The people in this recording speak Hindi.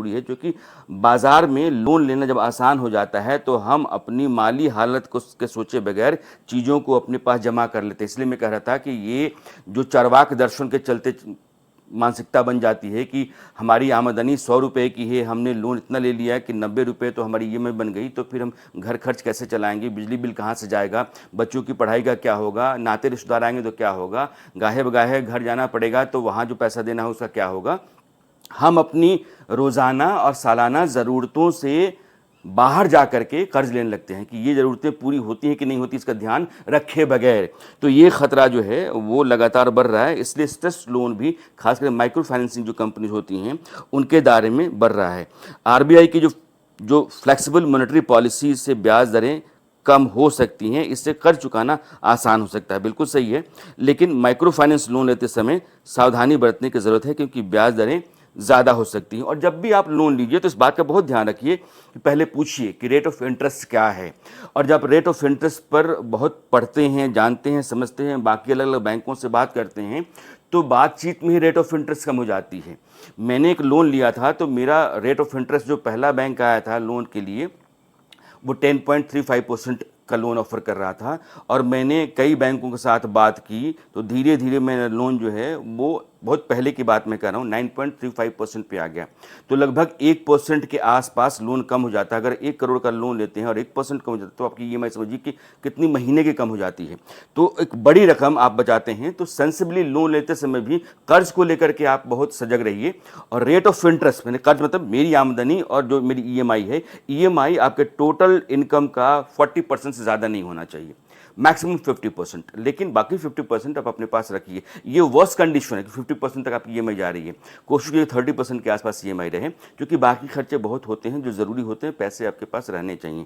ज़रूरी है, क्योंकि बाज़ार में लोन लेना जब आसान हो जाता है तो हम अपनी माली हालत को के सोचे बगैर चीज़ों को अपने पास जमा कर लेते हैं। इसलिए मैं कह रहा था कि ये जो चार्वाक दर्शन के चलते मानसिकता बन जाती है कि हमारी आमदनी 100 रुपये की है, हमने लोन इतना ले लिया है कि 90 रुपये तो हमारी ईएमआई बन गई, तो फिर हम घर खर्च कैसे चलाएंगे, बिजली बिल कहाँ से जाएगा, बच्चों की पढ़ाई का क्या होगा, नाते रिश्तेदार आएंगे तो क्या होगा, गाहे बगाहे घर जाना पड़ेगा तो वहाँ जो पैसा देना है उसका क्या होगा। हम अपनी रोज़ाना और सालाना ज़रूरतों से बाहर जा कर के कर्ज लेने लगते हैं कि ये ज़रूरतें पूरी होती हैं कि नहीं होती, इसका ध्यान रखे बगैर। तो ये ख़तरा जो है वो लगातार बढ़ रहा है, इसलिए स्ट्रेस लोन भी खासकर माइक्रो फाइनेंसिंग जो कंपनीज होती हैं उनके दायरे में बढ़ रहा है। आरबीआई की जो फ्लेक्सिबल मॉनेटरी पॉलिसी से ब्याज दरें कम हो सकती हैं, इससे कर्ज चुकाना आसान हो सकता है, बिल्कुल सही है। लेकिन माइक्रो फाइनेंस लोन लेते समय सावधानी बरतने की ज़रूरत है, क्योंकि ब्याज दरें ज़्यादा हो सकती हैं। और जब भी आप लोन लीजिए तो इस बात का बहुत ध्यान रखिए कि पहले पूछिए कि रेट ऑफ इंटरेस्ट क्या है। और जब रेट ऑफ इंटरेस्ट पर बहुत पढ़ते हैं, जानते हैं, समझते हैं, बाकी अलग अलग बैंकों से बात करते हैं, तो बातचीत में ही रेट ऑफ इंटरेस्ट कम हो जाती है। मैंने एक लोन लिया था तो मेरा रेट ऑफ इंटरेस्ट जो पहला बैंक आया था लोन के लिए वो 10.35% का लोन ऑफर कर रहा था, और मैंने कई बैंकों के साथ बात की तो धीरे धीरे मेरा लोन जो है वो बहुत पहले की बात मैं कर रहा हूँ 9.35% पे आ गया। तो लगभग 1% के आसपास लोन कम हो जाता है। अगर 1 करोड़ का लोन लेते हैं और 1% कम हो जाता है तो आपकी ईएमआई समझिए कि कितनी महीने की कम हो जाती है। तो एक बड़ी रकम आप बचाते हैं। तो सेंसिबली लोन लेते समय भी कर्ज को लेकर के आप बहुत सजग रहिए। और रेट ऑफ इंटरेस्ट, मैंने कर्ज मतलब मेरी आमदनी और जो मेरी ईएमआई है, ईएमआई आपके टोटल इनकम का 40% से ज़्यादा नहीं होना चाहिए, मैक्सिमम 50%। लेकिन बाकी 50% आप अपने पास रखिए। ये वर्स्ट कंडीशन है कि 50% तक आपकी ईएमआई जा रही है। कोशिश कीजिए 30% के आसपास ईएमआई रहे, क्योंकि बाकी खर्चे बहुत होते हैं जो ज़रूरी होते हैं, पैसे आपके पास रहने चाहिए।